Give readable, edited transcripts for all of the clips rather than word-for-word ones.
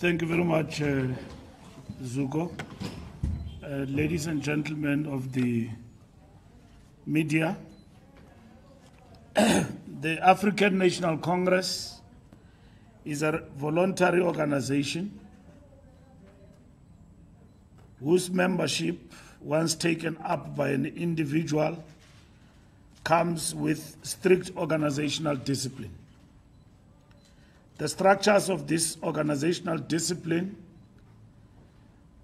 Thank you very much, Zuko. Ladies and gentlemen of the media, the African National Congress is a voluntary organization whose membership, once taken up by an individual, comes with strict organizational discipline. The structures of this organizational discipline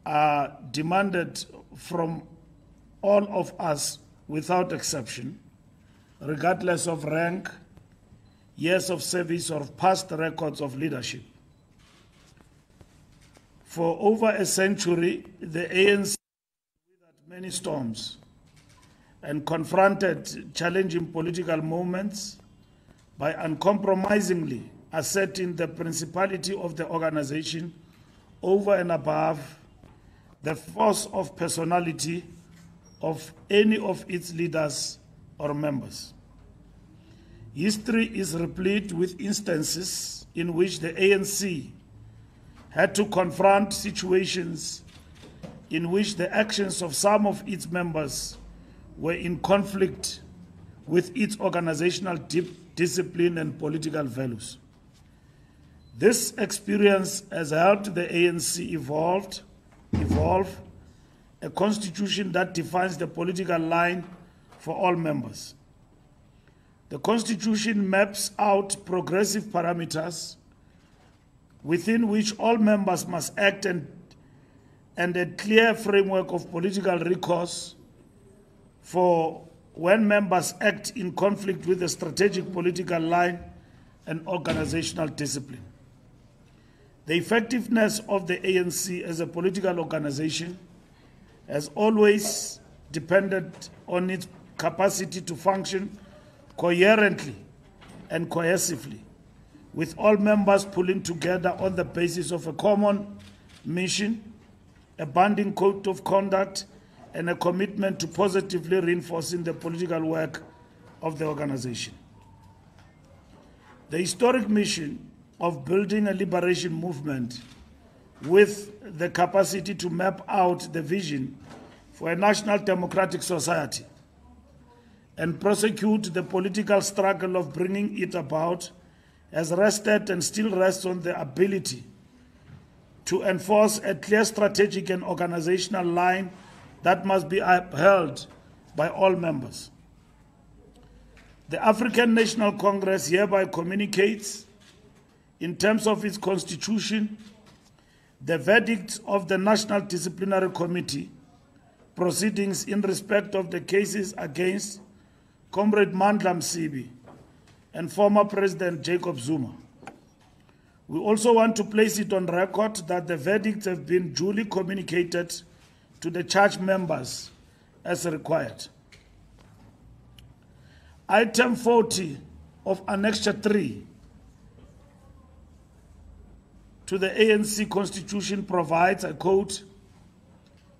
are demanded from all of us without exception, regardless of rank, years of service, or past records of leadership. For over a century, the ANC weathered many storms and confronted challenging political moments by uncompromisingly asserting the principality of the organization over and above the force of personality of any of its leaders or members. History is replete with instances in which the ANC had to confront situations in which the actions of some of its members were in conflict with its organizational discipline and political values. This experience has helped the ANC evolve a constitution that defines the political line for all members. The constitution maps out progressive parameters within which all members must act and a clear framework of political recourse for when members act in conflict with the strategic political line and organizational discipline. The effectiveness of the ANC as a political organization has always depended on its capacity to function coherently and cohesively, with all members pulling together on the basis of a common mission, a binding code of conduct, and a commitment to positively reinforcing the political work of the organization. The historic mission of building a liberation movement with the capacity to map out the vision for a national democratic society and prosecute the political struggle of bringing it about has rested and still rests on the ability to enforce a clear strategic and organizational line that must be upheld by all members. The African National Congress hereby communicates, in terms of its constitution, the verdict of the National Disciplinary Committee proceedings in respect of the cases against Comrade Mandla Msibi and former President Jacob Zuma. We also want to place it on record that the verdicts have been duly communicated to the charged members as required. Item 40 of Annexure 3 to the ANC Constitution provides, I quote,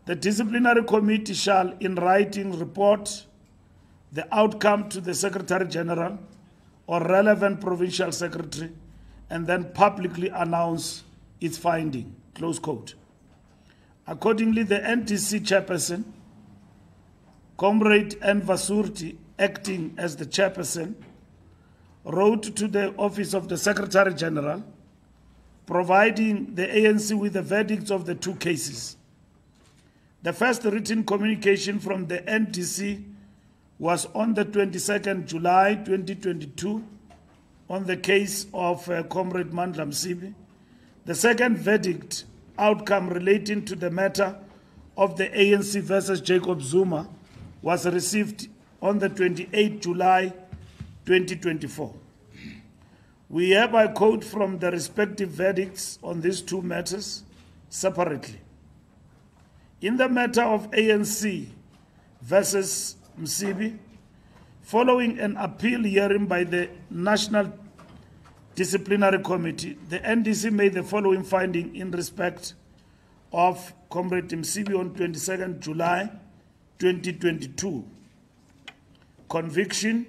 "The disciplinary committee shall in writing report the outcome to the Secretary General or relevant provincial secretary and then publicly announce its finding," close quote. Accordingly, the NDC chairperson, Comrade N. Vasurti, acting as the chairperson, wrote to the office of the Secretary General providing the ANC with the verdicts of the two cases. The first written communication from the NDC was on the 22nd July 2022 on the case of Comrade Mandla Msibi. The second verdict outcome relating to the matter of the ANC versus Jacob Zuma was received on the 28th July 2024. We hereby quote from the respective verdicts on these two matters separately. In the matter of ANC versus Msibi, following an appeal hearing by the National Disciplinary Committee, the NDC made the following finding in respect of Comrade Msibi on 22nd July 2022. Conviction: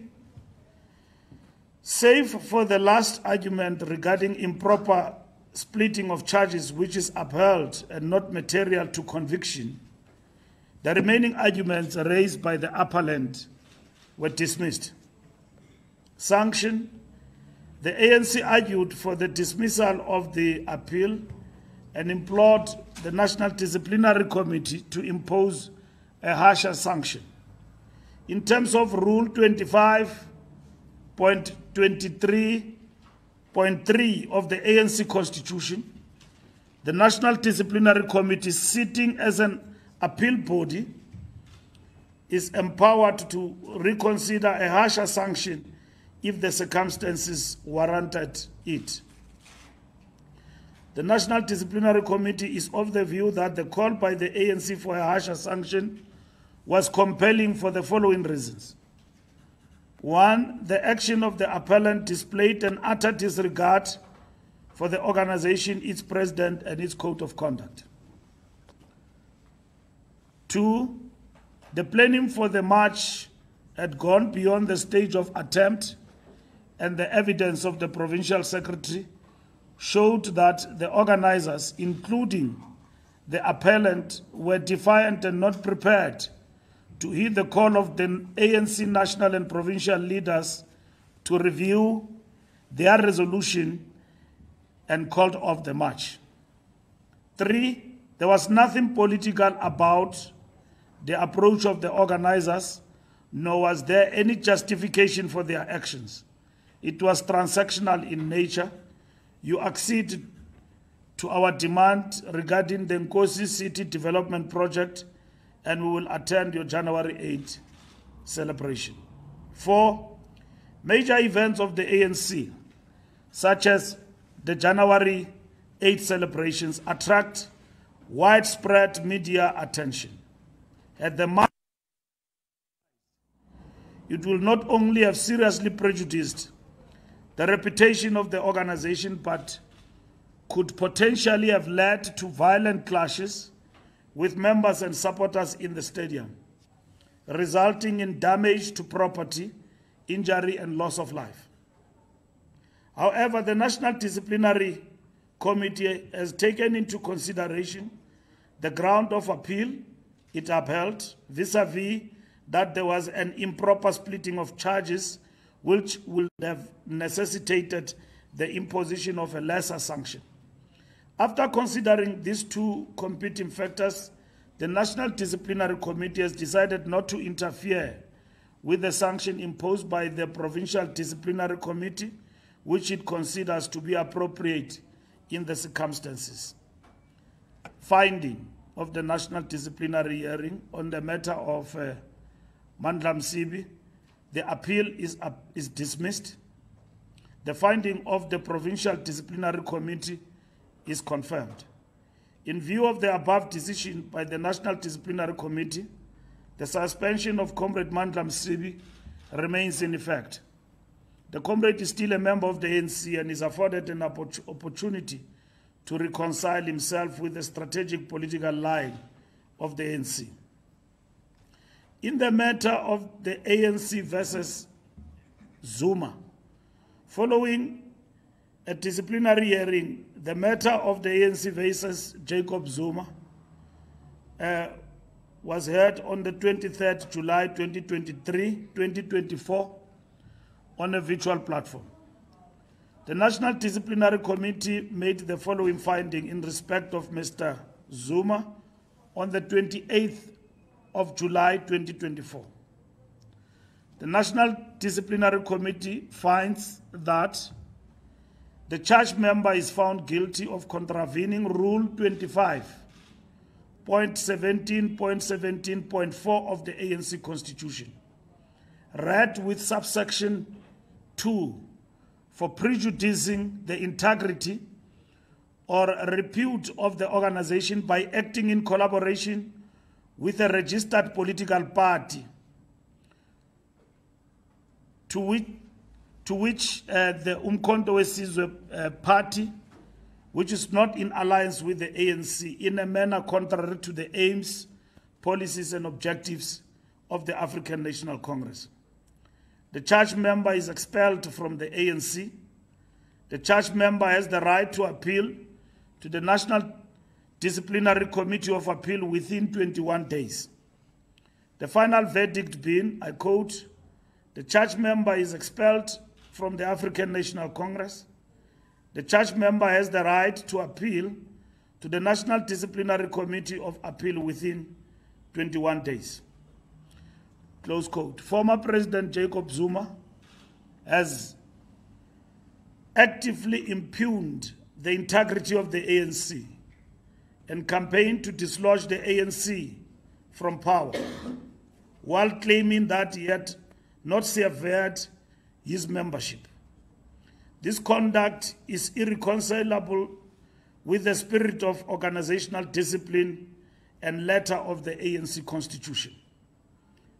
save for the last argument regarding improper splitting of charges which is upheld and not material to conviction, the remaining arguments raised by the appellant were dismissed. Sanction: the ANC argued for the dismissal of the appeal and implored the National Disciplinary Committee to impose a harsher sanction. In terms of Rule 25.23.3 of the ANC Constitution, the National Disciplinary Committee, sitting as an appeal body, is empowered to reconsider a harsher sanction if the circumstances warranted it. The National Disciplinary Committee is of the view that the call by the ANC for a harsher sanction was compelling for the following reasons. One, the action of the appellant displayed an utter disregard for the organization, its president, and its code of conduct. Two, the planning for the march had gone beyond the stage of attempt, and the evidence of the provincial secretary showed that the organizers, including the appellant, were defiant and not prepared to heed the call of the ANC national and provincial leaders to review their resolution and called off the march. Three, there was nothing political about the approach of the organizers, nor was there any justification for their actions. It was transactional in nature. You acceded to our demand regarding the Nkosi City Development Project, and we will attend your January 8th celebration. Four, major events of the ANC, such as the January 8th celebrations, attract widespread media attention. At the march, it will not only have seriously prejudiced the reputation of the organization, but could potentially have led to violent clashes with members and supporters in the stadium, resulting in damage to property, injury, and loss of life. However, the National Disciplinary Committee has taken into consideration the ground of appeal it upheld vis-à-vis that there was an improper splitting of charges which would have necessitated the imposition of a lesser sanction. After considering these two competing factors, the National Disciplinary Committee has decided not to interfere with the sanction imposed by the Provincial Disciplinary Committee, which it considers to be appropriate in the circumstances. Finding of the National Disciplinary Hearing on the matter of Mandla Msibi, the appeal is dismissed. The finding of the Provincial Disciplinary Committee is confirmed. In view of the above decision by the National Disciplinary Committee, the suspension of Comrade Mandla Msibi remains in effect. The comrade is still a member of the ANC and is afforded an opportunity to reconcile himself with the strategic political line of the ANC. In the matter of the ANC versus Zuma, following a disciplinary hearing, the matter of the ANC versus Jacob Zuma was heard on the 23rd July 2024 on a virtual platform. The National Disciplinary Committee made the following finding in respect of Mr. Zuma on the 28th of July 2024. The National Disciplinary Committee finds that the charged member is found guilty of contravening Rule 25.17.17.4 of the ANC Constitution, read with subsection 2, for prejudicing the integrity or repute of the organization by acting in collaboration with a registered political party to which the Umkhonto weSizwe party, which is not in alliance with the ANC, in a manner contrary to the aims, policies, and objectives of the African National Congress. The charged member is expelled from the ANC. The charged member has the right to appeal to the National Disciplinary Committee of Appeal within 21 days. The final verdict being, I quote, "The charged member is expelled from the African National Congress. The charged member has the right to appeal to the National Disciplinary Committee of Appeal within 21 days." Close quote. Former President Jacob Zuma has actively impugned the integrity of the ANC and campaigned to dislodge the ANC from power, while claiming that he had not severed his membership. This conduct is irreconcilable with the spirit of organizational discipline and letter of the ANC Constitution.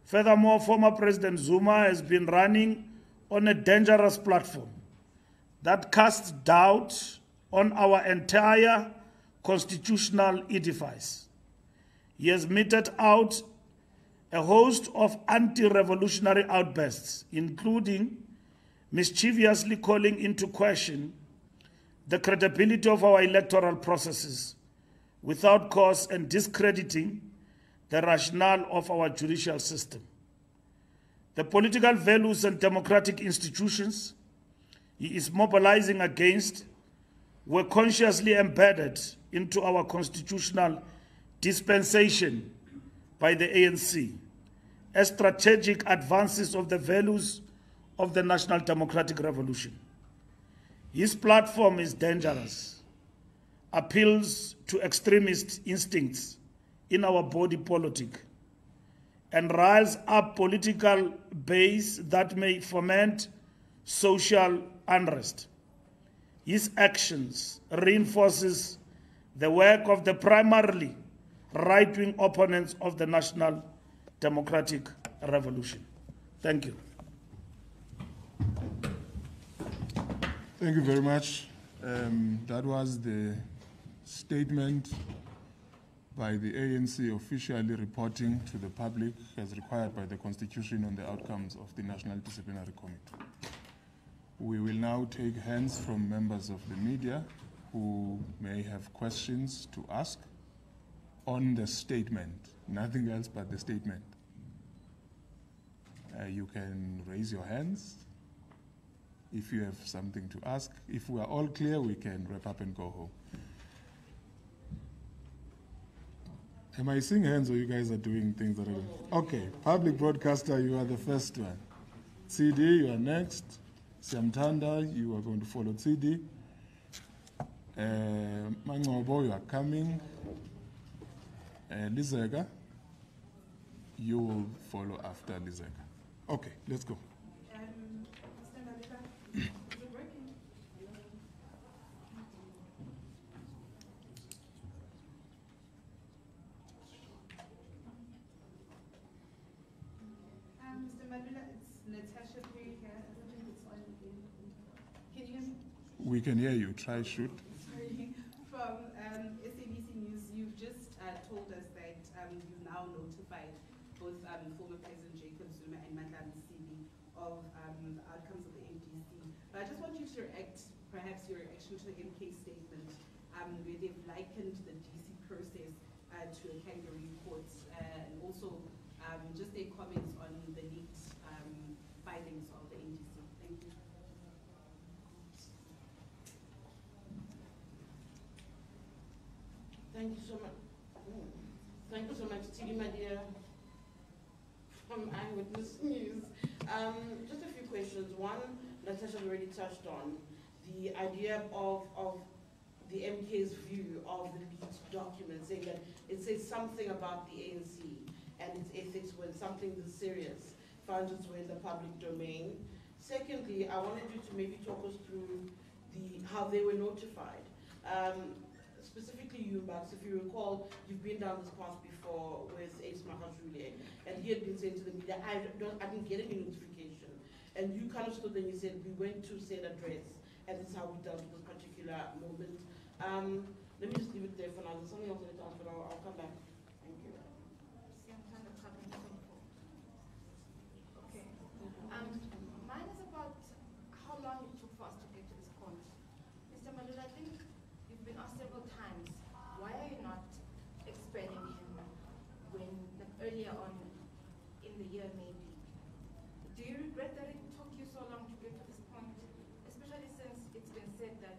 Furthermore, former President Zuma has been running on a dangerous platform that casts doubt on our entire constitutional edifice. He has meted out a host of anti-revolutionary outbursts, including mischievously calling into question the credibility of our electoral processes without cause and discrediting the rationale of our judicial system. The political values and democratic institutions he is mobilizing against were consciously embedded into our constitutional dispensation by the ANC as strategic advances of the values of the National Democratic Revolution. His platform is dangerous, appeals to extremist instincts in our body politic, and riles up political base that may foment social unrest. His actions reinforces the work of the primarily right-wing opponents of the National Democratic Revolution. Thank you. Thank you very much. That was the statement by the ANC officially reporting to the public as required by the Constitution on the outcomes of the National Disciplinary Committee. We will now take hands from members of the media who may have questions to ask on the statement, nothing else but the statement. You can raise your hands if you have something to ask. If we are all clear, we can wrap up and go home. Am I seeing hands or you guys are doing things that are... Okay, public broadcaster, you are the first one. CD, you are next. Siamtanda, you are going to follow CD. Mangobo, you are coming. Lizega, you will follow after Lizega. Okay, let's go. Mr. Mbalula, is it working? Mr. Mbalula, it's Natasha Perry here. I don't think it's on. Can you hear me? We can hear you. Try shoot. Sorry. From SABC News, you've just told us that you've now notified both former President Jacob Zuma and Madam Sidi of the outcomes of the NDC. But I just want you to react, perhaps your reaction to the MK statement, where they've likened the DC process to a kangaroo court, and also just their comments on the leaked findings of the NDC. Thank you. Thank you so much. Thank you so much, Tidi, my dear, from Eyewitness News. Just a few questions. One, Natasha already touched on the idea of the MK's view of the leaked document, saying that it says something about the ANC and its ethics when something this serious finds its way in the public domain. Secondly, I wanted you to maybe talk us through how they were notified. Specifically you, Max, if you recall, you've been down this path before with Ace Makashule, and he had been saying to the media, I didn't get any notification. And you kind of stood there and you said, we went to said address, and this is how we dealt with this particular moment. Let me just leave it there for now. There's something else I need to ask, but I'll come back. Thank you. Okay. Mine is about how long it took for us to get to this point. Mr. Mbalula, I think you've been asked several times regret that it took you so long to get to this point, especially since it's been said that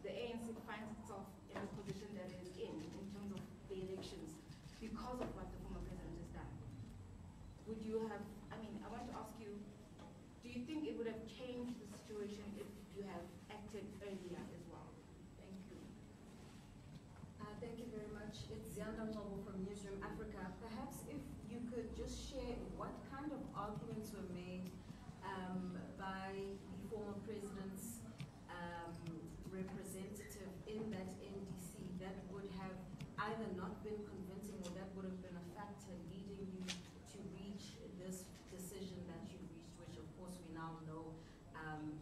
the ANC finds itself in the position that it is in terms of the elections because of what the former president has done? Would you have, I mean, I want to ask you, do you think it would have changed the situation if you have acted earlier as well? Thank you. Thank you very much. It's Zianda Ngobo from Newsroom Africa. Perhaps if you could just share what kind of arguments were made by the former president's representative in that NDC that would have either not been convincing or that would have been a factor leading you to reach this decision that you reached, which of course we now know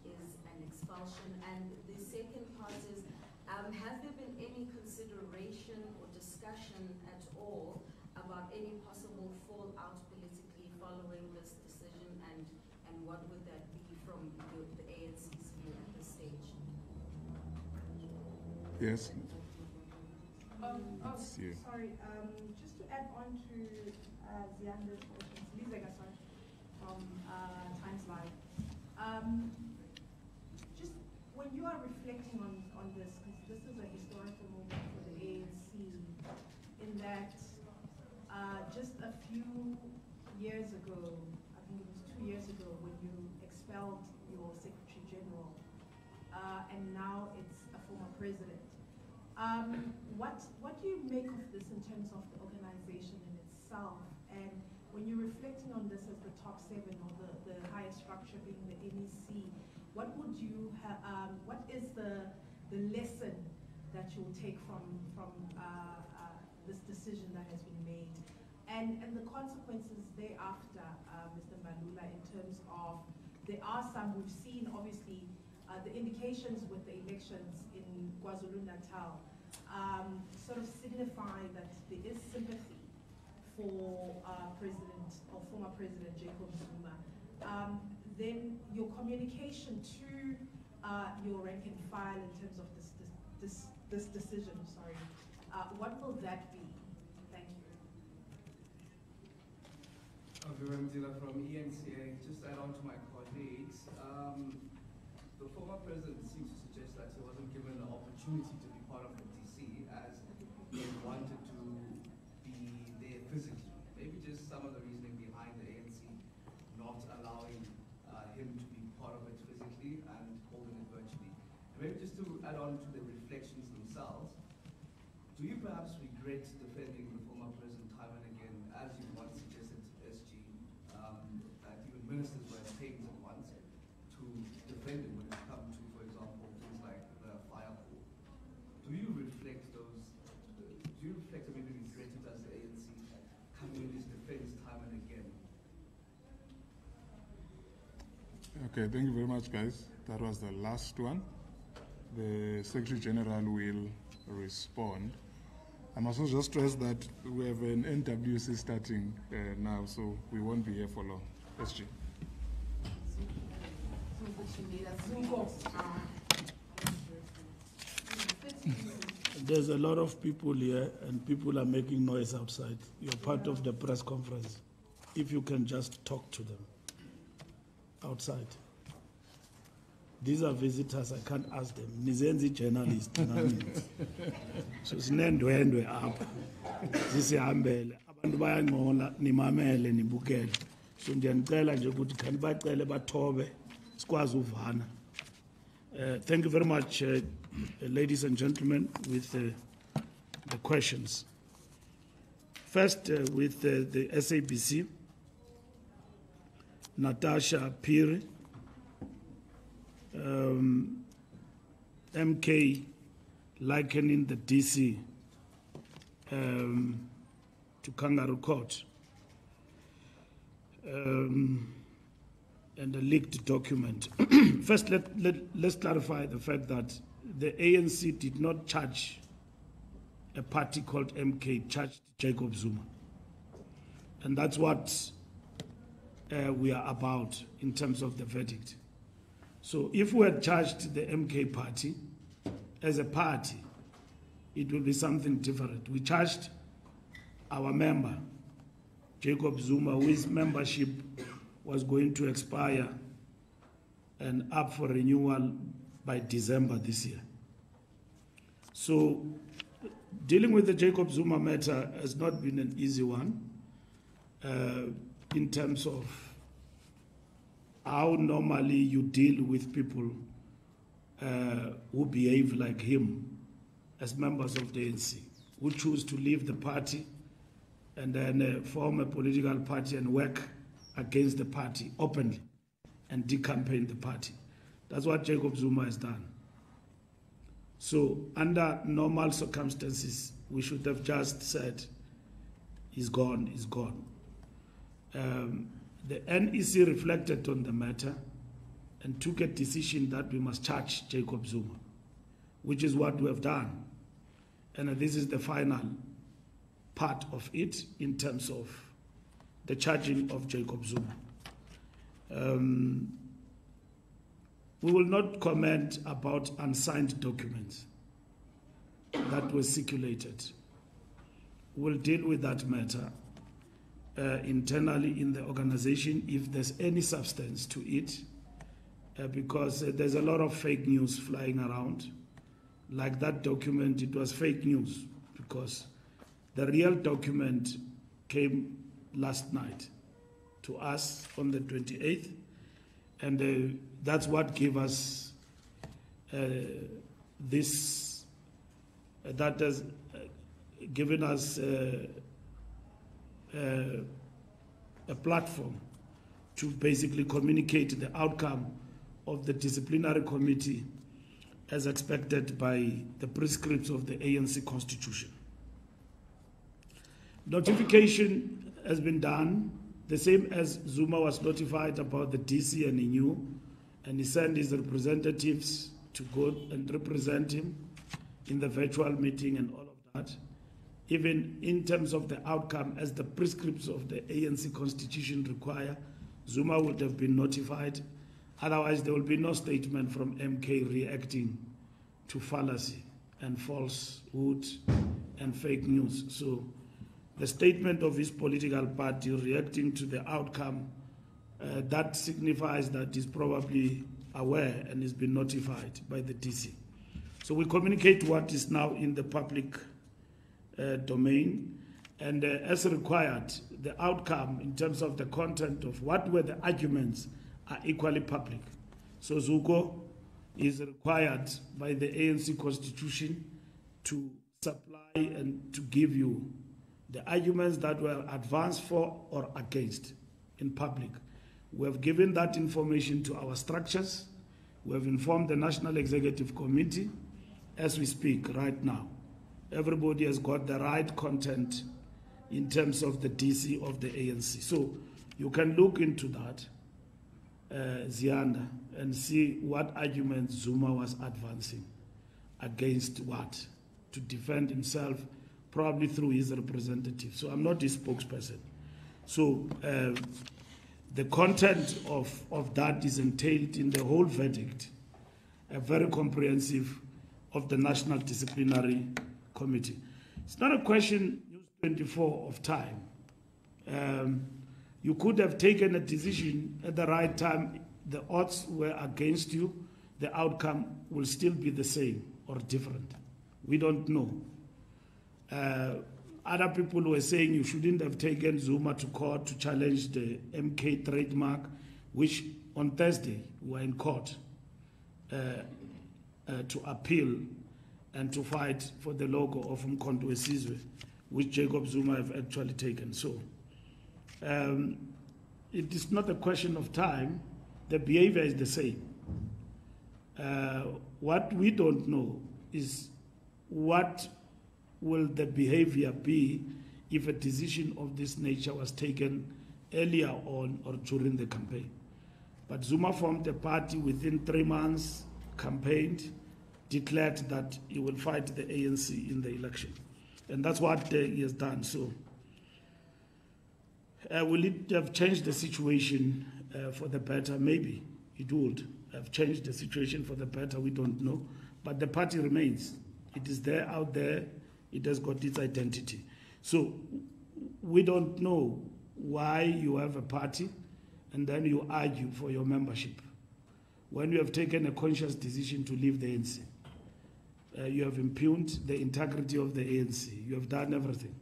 is an expulsion. And the second part is, has there been any consideration or discussion at all about any possible fallout politically following this decision, and what would that be from the ANC's view at this stage? Yes. Sorry, just to add on to Zianda's questions, Lisa Gasson from Times Live. Just when you are reflecting on this, because this is a historical moment for the ANC, in that just a few years ago, I think it was 2 years ago, when you expelled your Secretary General, and now it's a former president. What do you make of this in terms of the organization in itself? And when you're reflecting on this as the top 7 or the highest structure being the NEC, what would you what is the lesson that you'll take from this decision that has been made, and the consequences thereafter, Mr. Mbalula, in terms of, there are some, we've seen obviously the indications with the elections in KwaZulu-Natal sort of signify that there is sympathy for President or former President Jacob Zuma. Then your communication to your rank and file in terms of this decision, sorry, what will that be? Thank you. Mzila from ENCA. Just add on to my colleagues. The former president seems to suggest that he wasn't given the opportunity to be part of the DC as he wanted to be there physically. Maybe just some of the reasoning behind the ANC not allowing him to be part of it physically and holding it virtually. And maybe just to add on to the reflections themselves, do you perhaps regret defending the former president time and again, as you once suggested to SG, that even ministers were paid once to defend him when it comes to, for example, things like the fire call? Do you reflect those, do you reflect or maybe regret it as the ANC coming in his defense time and again? Okay, thank you very much, guys. That was the last one. The Secretary General will respond. I must also just stress that we have an NWC starting now, so we won't be here for long. SG. There's a lot of people here and people are making noise outside. You're part of the press conference. If you can just talk to them outside. These are visitors, I can't ask them. Nizenzi journalist. So sinendwendwe apha. Sisihambele. Abantu bayanqola nimamele nibukele. So ndiyanicela nje ukuthi khani bacele bathobe sikwazi uvana. Thank you very much, ladies and gentlemen, with the questions. First, with the SABC, Natasha Piri, MK likening the DC to kangaroo court, and a leaked document. First, let's clarify the fact that the ANC did not charge a party called MK, charged Jacob Zuma. And that's what we are about in terms of the verdict. So if we had charged the MK party as a party, it will be something different. We charged our member, Jacob Zuma, whose membership was going to expire and up for renewal by December this year. So dealing with the Jacob Zuma matter has not been an easy one in terms of how normally you deal with people who behave like him as members of the ANC, who choose to leave the party and then form a political party and work against the party openly and decampaign the party. That's what Jacob Zuma has done. So under normal circumstances, we should have just said, he's gone, he's gone. The NEC reflected on the matter and took a decision that we must charge Jacob Zuma, which is what we have done. And this is the final part of it in terms of the charging of Jacob Zuma. We will not comment about unsigned documents that were circulated. We'll deal with that matter internally in the organization if there's any substance to it, because there's a lot of fake news flying around. Like that document, it was fake news because the real document came last night to us on the 28th, and that's what gave us this, that has given us a platform to basically communicate the outcome of the disciplinary committee as expected by the prescripts of the ANC constitution. Notification has been done, the same as Zuma was notified about the DC, and he knew, and he sent his representatives to go and represent him in the virtual meeting and all of that. Even in terms of the outcome, as the prescripts of the ANC constitution require, Zuma would have been notified. Otherwise, there will be no statement from MK reacting to fallacy and falsehood and fake news. So the statement of his political party reacting to the outcome, that signifies that he's probably aware and has been notified by the DC. So we communicate what is now in the public domain, and as required, the outcome in terms of the content of what were the arguments are equally public. So Zuko is required by the ANC constitution to supply and to give you the arguments that were advanced for or against in public. We have given that information to our structures. We have informed the National Executive Committee as we speak right now. Everybody has got the right content in terms of the DC of the ANC. So you can look into that, Zianda, and see what arguments Zuma was advancing against what, to defend himself, probably through his representative. So I'm not his spokesperson. So the content of that is entailed in the whole verdict, a very comprehensive of the National Disciplinary Committee. It's not a question, News 24, of time. You could have taken a decision at the right time. The odds were against you. The outcome will still be the same or different. We don't know. Other people were saying you shouldn't have taken Zuma to court to challenge the MK trademark, which on Thursday were in court to appeal and to fight for the logo of Umkhonto weSizwe, which Jacob Zuma have actually taken. So it is not a question of time. The behavior is the same. What we don't know is what will the behavior be if a decision of this nature was taken earlier on or during the campaign. But Zuma formed a party within 3 months, campaigned, declared that he will fight the ANC in the election. And that's what he has done. So will it have changed the situation for the better? Maybe it would have changed the situation for the better. We don't know. But the party remains. It is there, out there. It has got its identity. So we don't know why you have a party and then you argue for your membership. When you have taken a conscious decision to leave the ANC, you have impugned the integrity of the ANC. You have done everything.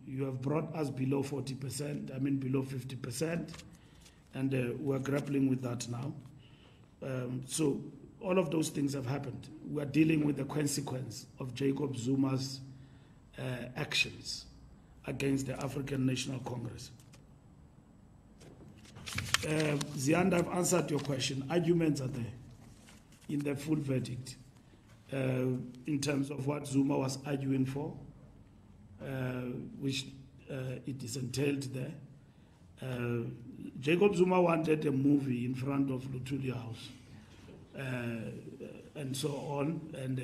You have brought us below 40%, below 50%, and we're grappling with that now. So all of those things have happened. We're dealing with the consequence of Jacob Zuma's actions against the African National Congress. Zianda, I've answered your question. Arguments are there in the full verdict in terms of what Zuma was arguing for, which it is entailed there. Jacob Zuma wanted a movie in front of Lutulia House and so on, and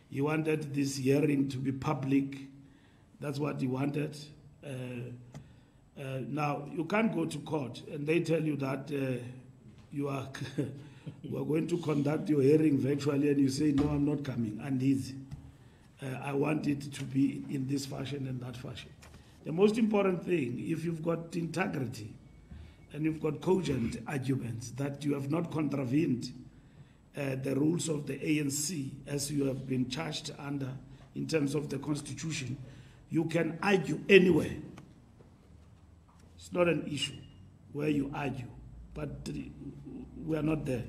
he wanted this hearing to be public. That's what he wanted. Now, you can't go to court and they tell you that you are we're going to conduct your hearing virtually, and you say, no, I'm not coming, and easy. I want it to be in this fashion and that fashion. The most important thing, if you've got integrity and you've got cogent arguments that you have not contravened the rules of the ANC as you have been charged under in terms of the Constitution, you can argue anywhere. It's not an issue where you argue, but we are not there.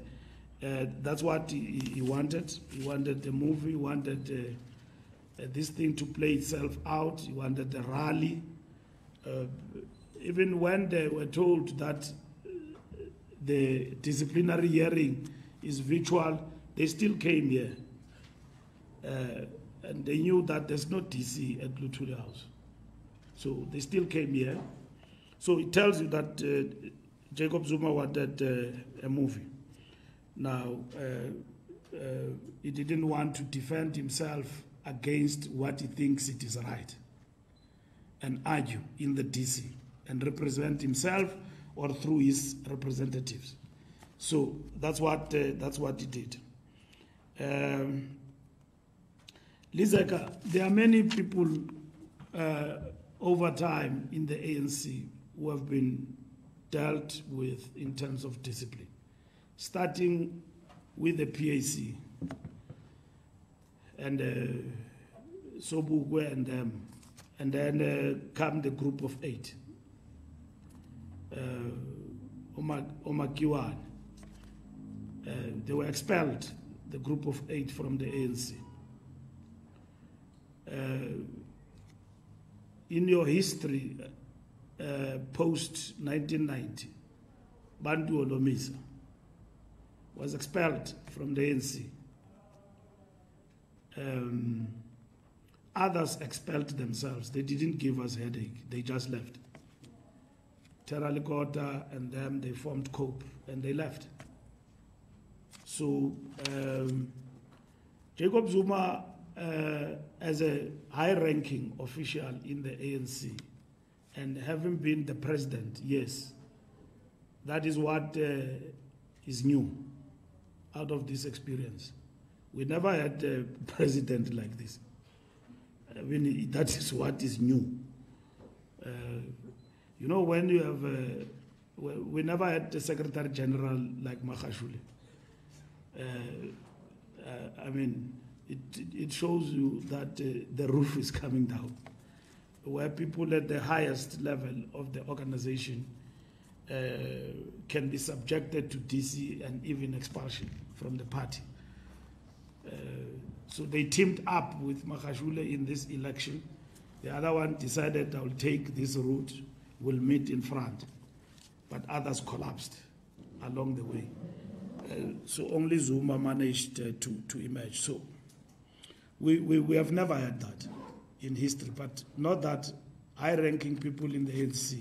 That's what he wanted. He wanted the movie, he wanted this thing to play itself out, he wanted the rally. Even when they were told that the disciplinary hearing is virtual, they still came here. And they knew that there's no DC at Lutulia House. So they still came here. So it tells you that Jacob Zuma wanted a movie. Now, he didn't want to defend himself against what he thinks it is right and argue in the DC and represent himself or through his representatives. So that's what he did. Lizeka, there are many people over time in the ANC who have been dealt with in terms of discipline, starting with the PAC and Sobukwe and them, and then come the group of 8. Omakiwan, they were expelled, the group of 8 from the ANC. In your history, post-1990, Bantu Olomisa was expelled from the ANC. Others expelled themselves. They didn't give us headache. They just left. Teralikota and them, they formed COPE and they left. So Jacob Zuma, as a high-ranking official in the ANC, and having been the president, yes, that is what is new out of this experience. We never had a president like this. I mean, that is what is new. You know, when you have, we never had a Secretary General like Magashule. I mean, it shows you that the roof is coming down, where people at the highest level of the organization can be subjected to DC and even expulsion from the party. So they teamed up with Magashule in this election. The other one decided, I'll take this route, we'll meet in front. But others collapsed along the way. So only Zuma managed to emerge. So we have never had that in history, but not that high-ranking people in the ANC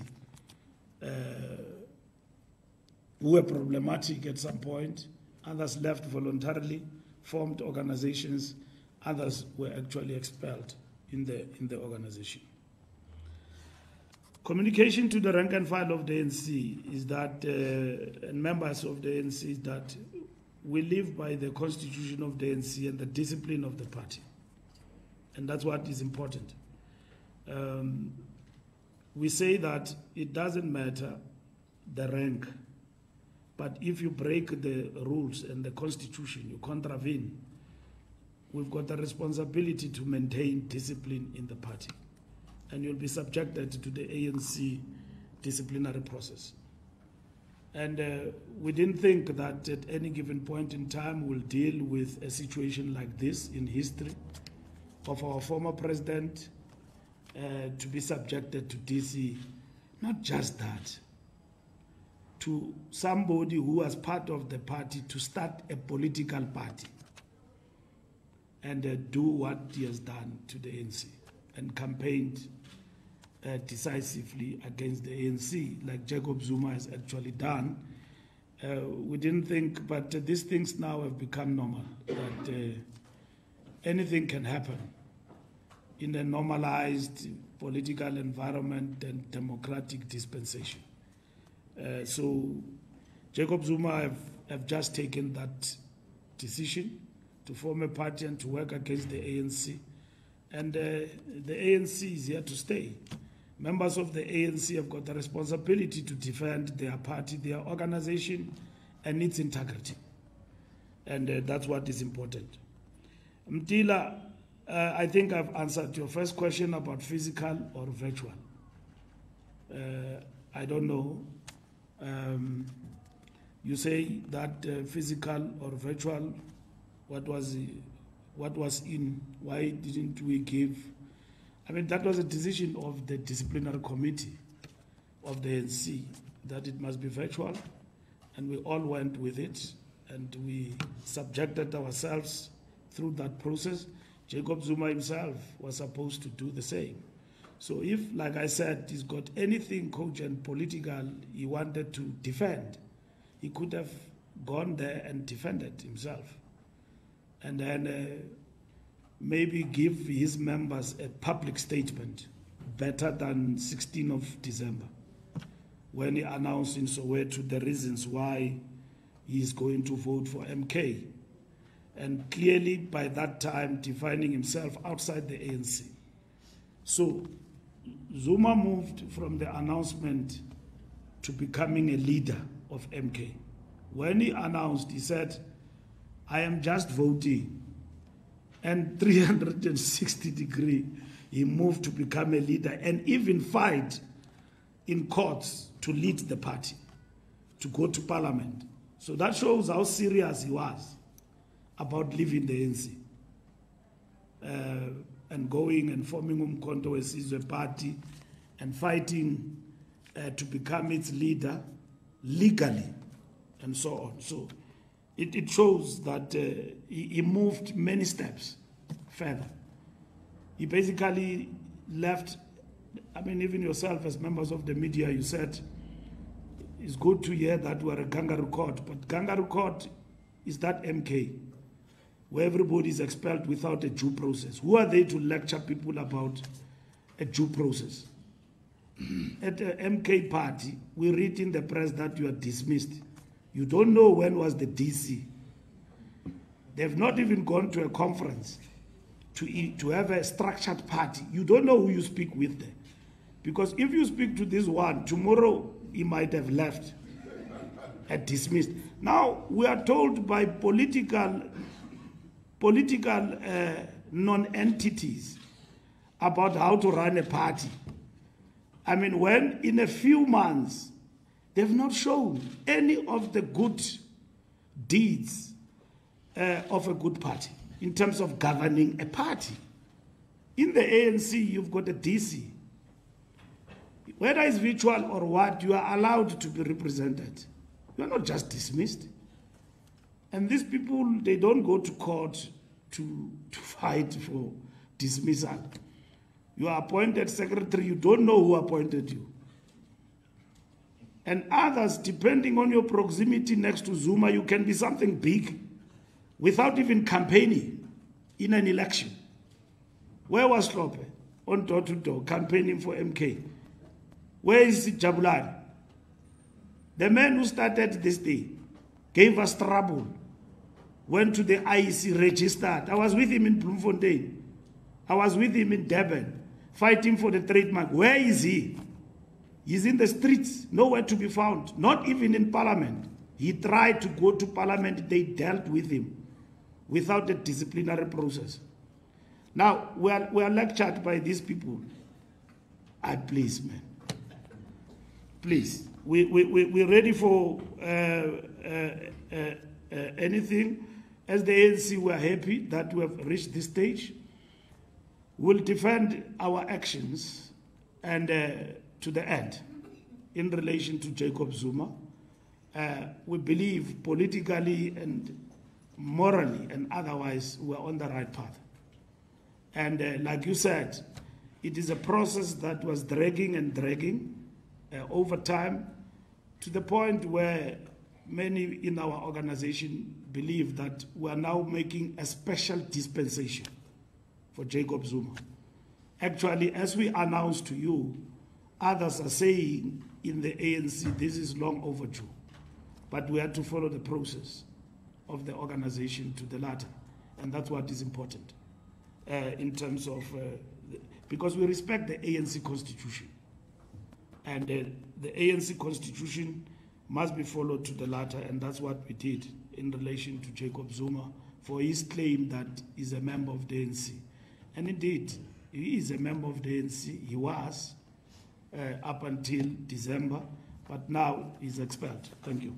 who were problematic at some point, others left voluntarily, formed organizations, others were actually expelled in the organization. Communication to the rank and file of the ANC is that, and members of the ANC, is that we live by the constitution of the ANC and the discipline of the party. And that's what is important. We say that it doesn't matter the rank. But if you break the rules and the constitution, you contravene, we've got a responsibility to maintain discipline in the party. And you'll be subjected to the ANC disciplinary process. And we didn't think that at any given point in time we'll deal with a situation like this in history of our former president to be subjected to DC. Not just that, to somebody who was part of the party to start a political party and do what he has done to the ANC and campaigned decisively against the ANC, like Jacob Zuma has actually done. We didn't think, but these things now have become normal, that anything can happen in a normalized political environment and democratic dispensation. So Jacob Zuma have just taken that decision to form a party and to work against the ANC. And the ANC is here to stay. Members of the ANC have got the responsibility to defend their party, their organization, and its integrity. And that's what is important. Mtila, I think I've answered your first question about physical or virtual. I don't know. You say that physical or virtual, what was in, why didn't we give? I mean, that was a decision of the disciplinary committee of the ANC that it must be virtual, and we all went with it, and we subjected ourselves through that process. Jacob Zuma himself was supposed to do the same. So if, like I said, he's got anything cogent political he wanted to defend, he could have gone there and defended himself. And then maybe give his members a public statement better than 16th of December, when he announced in Soweto the reasons why he is going to vote for MK. And clearly by that time defining himself outside the ANC. So Zuma moved from the announcement to becoming a leader of MK. When he announced, he said, I am just voting. And 360-degree, he moved to become a leader and even fight in courts to lead the party, to go to parliament. So that shows how serious he was about leaving the ANC and going and forming Umkhonto Wesizwe party and fighting to become its leader legally and so on. So it shows that he moved many steps further. He basically left, I mean, even yourself as members of the media, you said, it's good to hear that we're a kangaroo court, but kangaroo court is that MK, where everybody is expelled without a due process. Who are they to lecture people about a due process? At the MK party, we read in the press that you are dismissed. You don't know when was the DC. They've not even gone to a conference to have a structured party. You don't know who you speak with there. Because if you speak to this one, tomorrow he might have left and dismissed. Now, we are told by political non-entities about how to run a party. I mean, when in a few months, they've not shown any of the good deeds of a good party in terms of governing a party. In the ANC, you've got a DC. Whether it's virtual or what, you are allowed to be represented. You are not just dismissed. And these people, they don't go to court to fight for dismissal. You are appointed secretary, you don't know who appointed you. And others, depending on your proximity next to Zuma, you can be something big without even campaigning in an election. Where was Lope? On door-to-door, campaigning for MK. Where is Jabulani? The man who started this day gave us trouble, went to the IEC, registered. I was with him in Bloemfontein. I was with him in Durban, fighting for the trademark. Where is he? He's in the streets, nowhere to be found, not even in parliament. He tried to go to parliament, they dealt with him without a disciplinary process. Now, we are lectured by these people. Please, man. Please. We're ready for anything. As the ANC, we're happy that we have reached this stage. We'll defend our actions and to the end in relation to Jacob Zuma. We believe politically and morally and otherwise we're on the right path. And like you said, it is a process that was dragging and dragging over time to the point where many in our organization believe that we are now making a special dispensation for Jacob Zuma. Actually, as we announced to you, others are saying in the ANC this is long overdue. But we had to follow the process of the organization to the latter. And that's what is important in terms of, because we respect the ANC constitution. And the ANC constitution must be followed to the latter, and that's what we did in relation to Jacob Zuma for his claim that he's a member of the ANC. And indeed, he is a member of the ANC. He was up until December, but now he's expelled. Thank you.